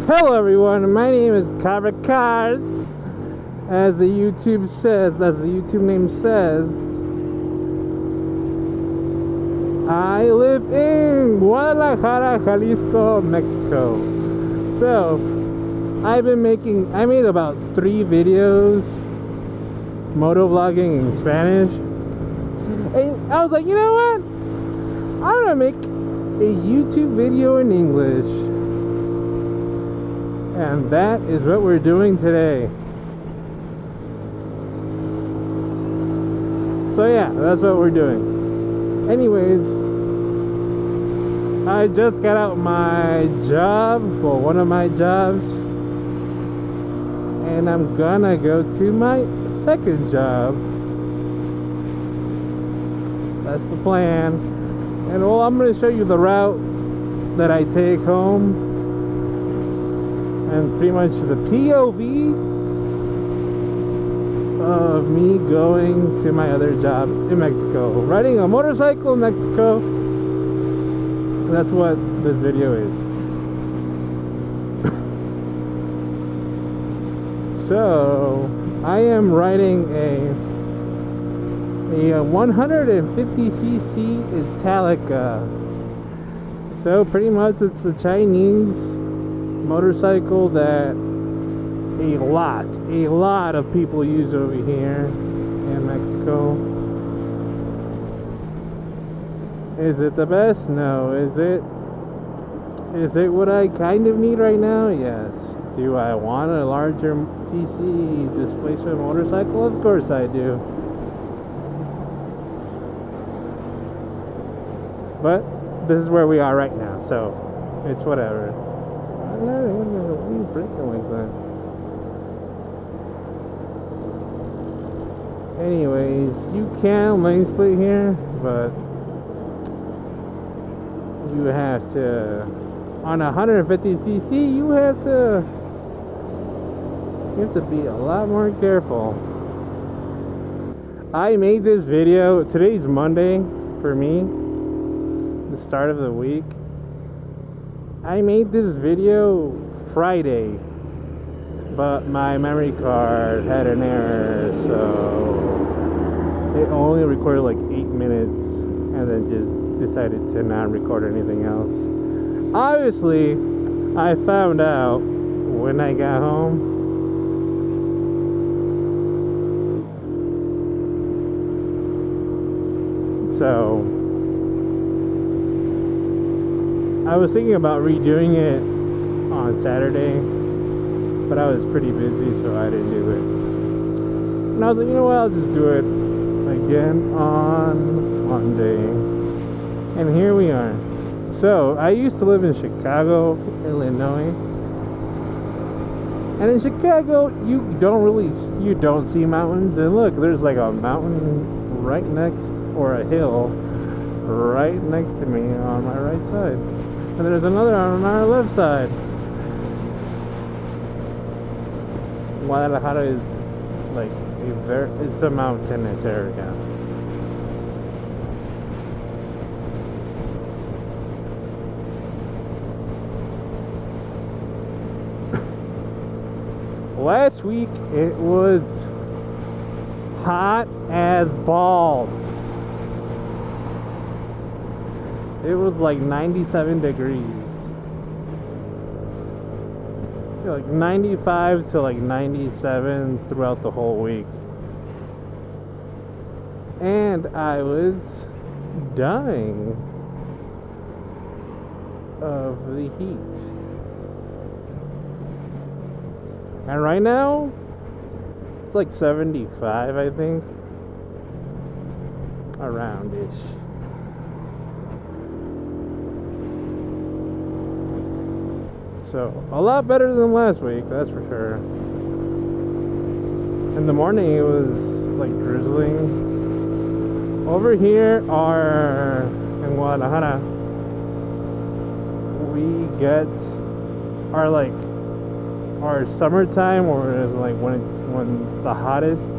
Hello everyone, my name is Cars. As the YouTube says, as the YouTube name says, I live in Guadalajara, Jalisco, Mexico. So, I made about 3 videos motovlogging in Spanish. And I was like, you know what? I'm gonna make a YouTube video in English. And that is what we're doing today. So yeah, that's what we're doing. Anyways, I just got out my job, well, one of my jobs, and I'm gonna go to my second job. That's the plan. And well, I'm gonna show you the route that I take home. And pretty much the POV of me going to my other job in Mexico. Riding a motorcycle in Mexico. That's what this video is. So, I am riding a 150cc Italica. So pretty much it's a Chinese motorcycle that a lot of people use over here in Mexico. Is it the best? No. Is it what I kind of need right now? Yes. Do I want a larger cc displacement motorcycle? Of course I do. But this is where we are right now, so it's whatever. What are you breaking like that? Anyways, you can lane split here, but you have to, on 150cc, you have to be a lot more careful. I made this video, today's Monday for me, the start of the week. I made this video Friday, but my memory card had an error, so it only recorded like 8 minutes and then just decided to not record anything else. Obviously, I found out when I got home. So I was thinking about redoing it on Saturday, but I was pretty busy, so I didn't do it. And I was like, you know what, I'll just do it again on Monday. And here we are. So, I used to live in Chicago, Illinois. And in Chicago, you don't see mountains. And look, there's like a mountain right next, or a hill right next to me on my right side. And there's another on our left side. Guadalajara is like it's a mountainous area. Last week it was hot as balls. It was like 97 degrees. Like 95 to like 97 throughout the whole week. And I was dying of the heat. And right now, it's like 75, I think. Around-ish. So, a lot better than last week, that's for sure. In the morning, it was like drizzling. Over here in Guadalajara, we get our summertime, or like when it's the hottest,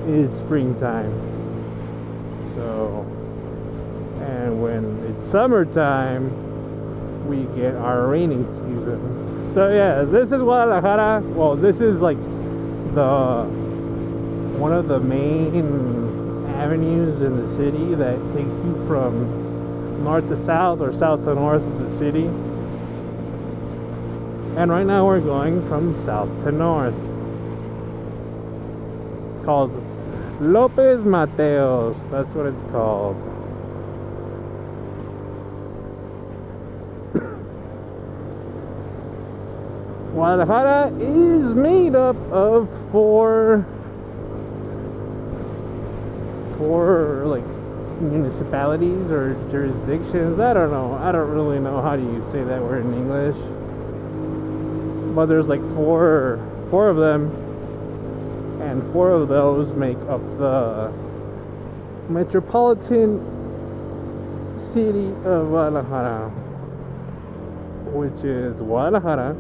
is springtime. So, and when it's summertime, we get our raining season. So So yeah, this is Guadalajara. Well, this is like the one of the main avenues in the city that takes you from north to south or south to north of the city. And right now we're going from south to north. It's called Lopez Mateos. That's what it's called. Guadalajara is made up of four like municipalities or jurisdictions. I don't know. I don't really know how do you say that word in English. But there's like four of them, and four of those make up the metropolitan city of Guadalajara, which is Guadalajara,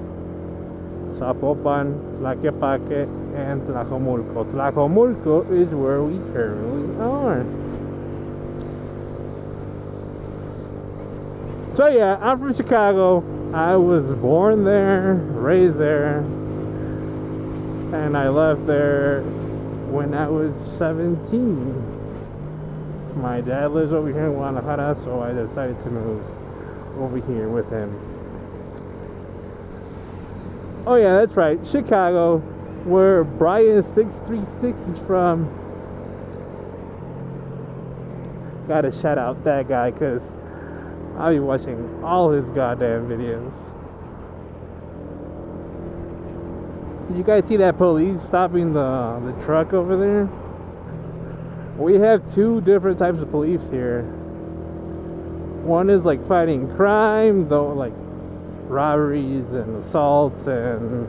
Zapopan, Tlaquepaque, and Tlajomulco. Tlajomulco is where we currently are. So yeah, I'm from Chicago. I was born there, raised there, and I left there when I was 17. My dad lives over here in Guadalajara, so I decided to move over here with him. Oh yeah, that's right, Chicago, where Brian636 is from. Gotta shout out that guy, because I'll be watching all his goddamn videos. Did you guys see that police stopping the truck over there? We have two different types of police here. One is like fighting crime, though, like robberies and assaults and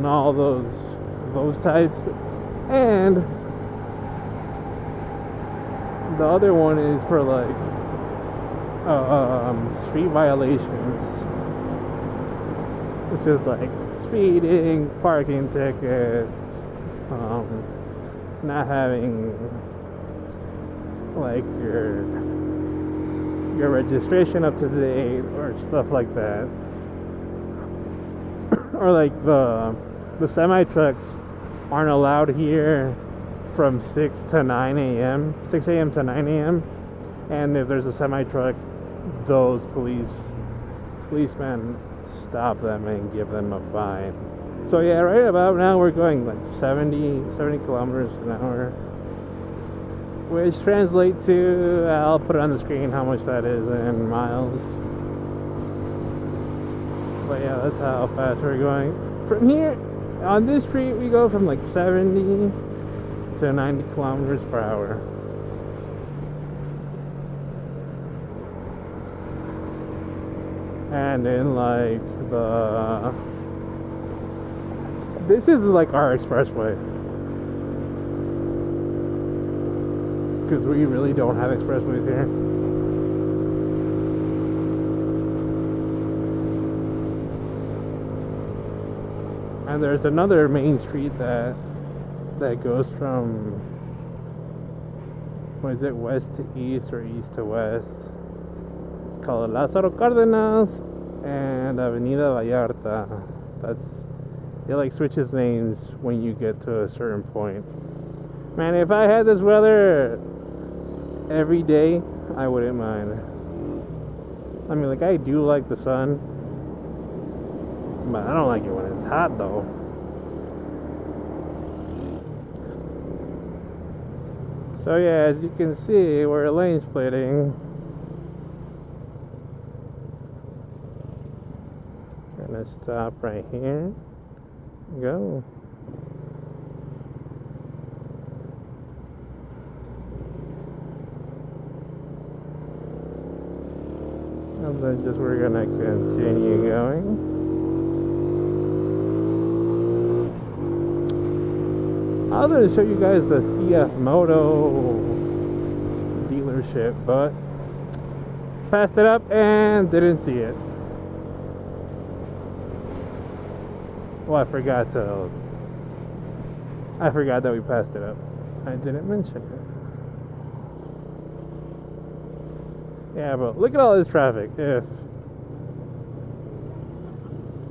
all those types. And the other one is for like street violations, which is like speeding, parking tickets, not having like your registration up to date or stuff like that. Or like the semi trucks aren't allowed here from 6 to 9 a.m. 6 a.m. to 9 a.m. And if there's a semi truck, those policemen stop them and give them a fine. So yeah, right about now we're going like 70 kilometers an hour, which translates to, I'll put it on the screen how much that is in miles. But yeah, that's how fast we're going. From here, on this street, we go from like 70 to 90 kilometers per hour. And in like this is like our expressway, because we really don't have expressways here. And there's another main street that goes from, what is it, west to east or east to west. It's called Lázaro Cárdenas and Avenida Vallarta. It like switches names when you get to a certain point. Man, if I had this weather every day, I wouldn't mind. I mean, like, I do like the sun, but I don't like it when it's hot though. So yeah, as you can see, we're lane splitting. Gonna stop right here. Go. And then we're gonna continue going. I was gonna show you guys the CF Moto dealership, but passed it up and didn't see it. Well, I forgot that we passed it up. I didn't mention it. Yeah, but look at all this traffic.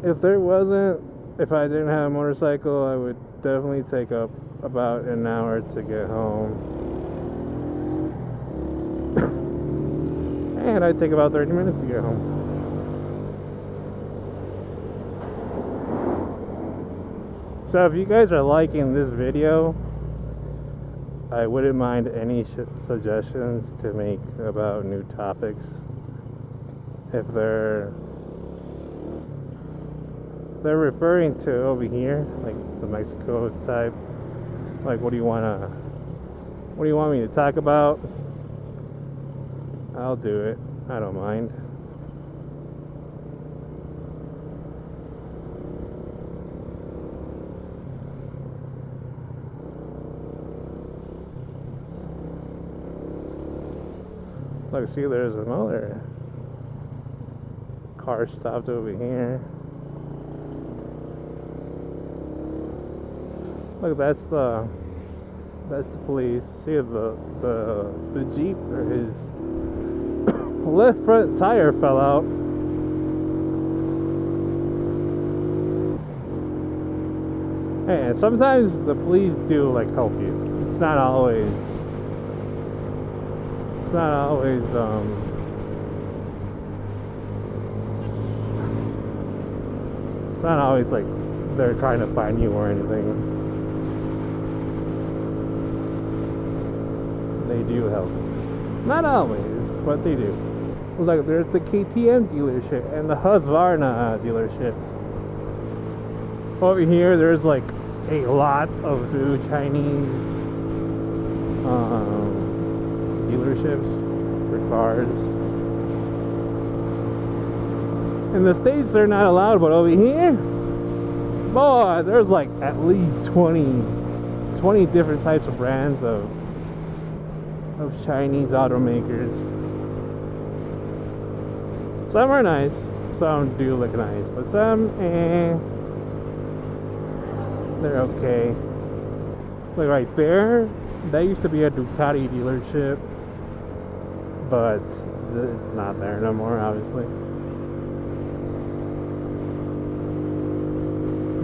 if I didn't have a motorcycle, I would definitely take up about an hour to get home. And I'd take about 30 minutes to get home. So if you guys are liking this video, I wouldn't mind any suggestions to make about new topics. If they're referring to over here, like the Mexico type, like what do you want me to talk about? I'll do it. I don't mind. Look, see, there's another car stopped over here. Look, that's the police. See, the Jeep or his left front tire fell out. And sometimes the police do like help you. It's not always like they're trying to find you or anything. They do help. Not always, but they do. Look, there's the KTM dealership and the Husqvarna dealership. Over here, there's like a lot of new Chinese dealerships for cars. In the States, they're not allowed, but over here, boy, there's like at least 20 different types of brands of Chinese automakers. Some are nice, some do look nice, but some, they're okay. Look right there, that used to be a Ducati dealership, but it's not there no more, obviously.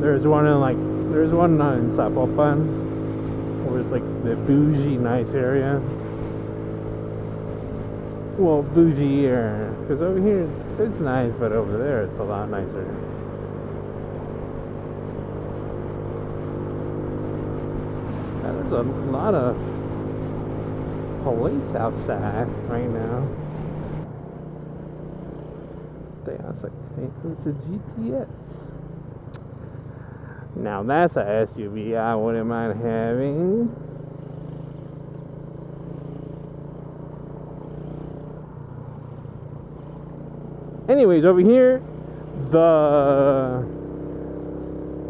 There's one in Zapopan, where it's like the bougie nice area. Well, bougie air, because over here it's nice, but over there it's a lot nicer. Now, there's a lot of police outside right now. Damn, it's like, hey, it's a GTS. Now that's a SUV I wouldn't mind having. Anyways, over here, the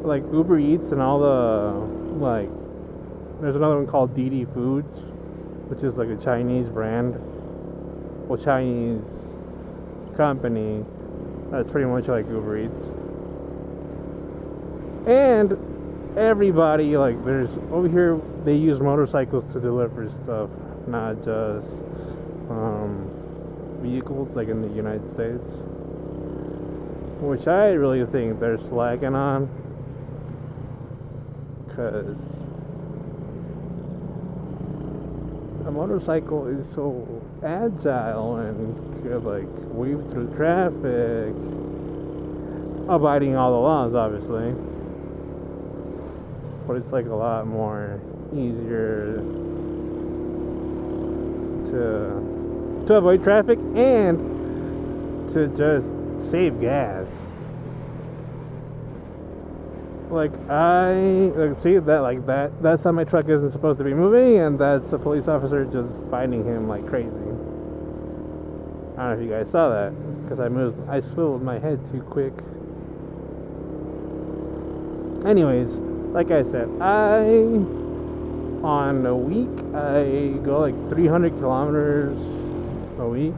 like Uber Eats and all the like, there's another one called DD Foods, which is like a Chinese brand, well, Chinese company that's pretty much like Uber Eats. And everybody, like, there's over here, they use motorcycles to deliver stuff, not just vehicles like in the United States, which I really think they're slacking on, because a motorcycle is so agile and could like weave through traffic, abiding all the laws obviously, but it's like a lot more easier to avoid traffic and to just save gas. Like see that that semi truck isn't supposed to be moving, and that's a police officer just finding him like crazy. I don't know if you guys saw that, because I swiveled my head too quick. Anyways, like I said, on a week I go like 300 kilometers a week,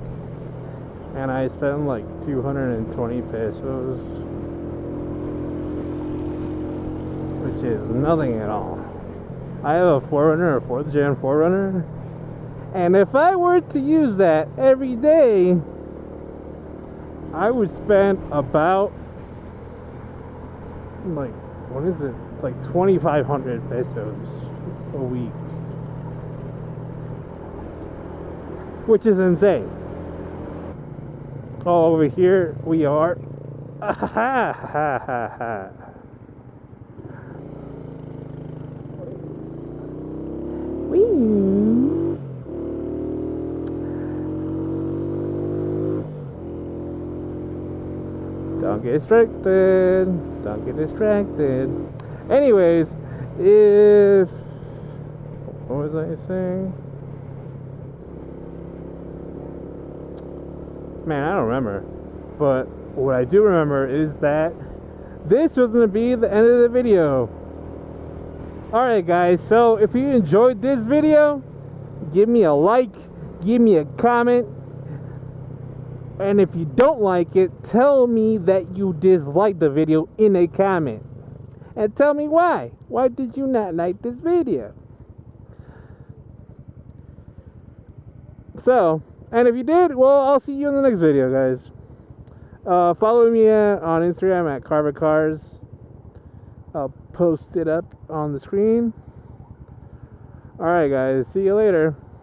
and I spend like 220 pesos, which is nothing at all. I have a 4Runner, a 4th gen 4Runner, and if I were to use that every day, I would spend about like, what is it? It's like 2,500 pesos a week, which is insane. Oh, over here we are. Ha ha ha ha. Don't get distracted. Don't get distracted. Anyways, if... what was I saying? Man, I don't remember. But what I do remember is that this was going to be the end of the video. Alright guys, so if you enjoyed this video, give me a like, give me a comment. And if you don't like it, tell me that you disliked the video in a comment. And tell me why. Why did you not like this video? So, and if you did, well, I'll see you in the next video, guys. Follow me on Instagram at CarverCars. I'll post it up on the screen. Alright, guys. See you later.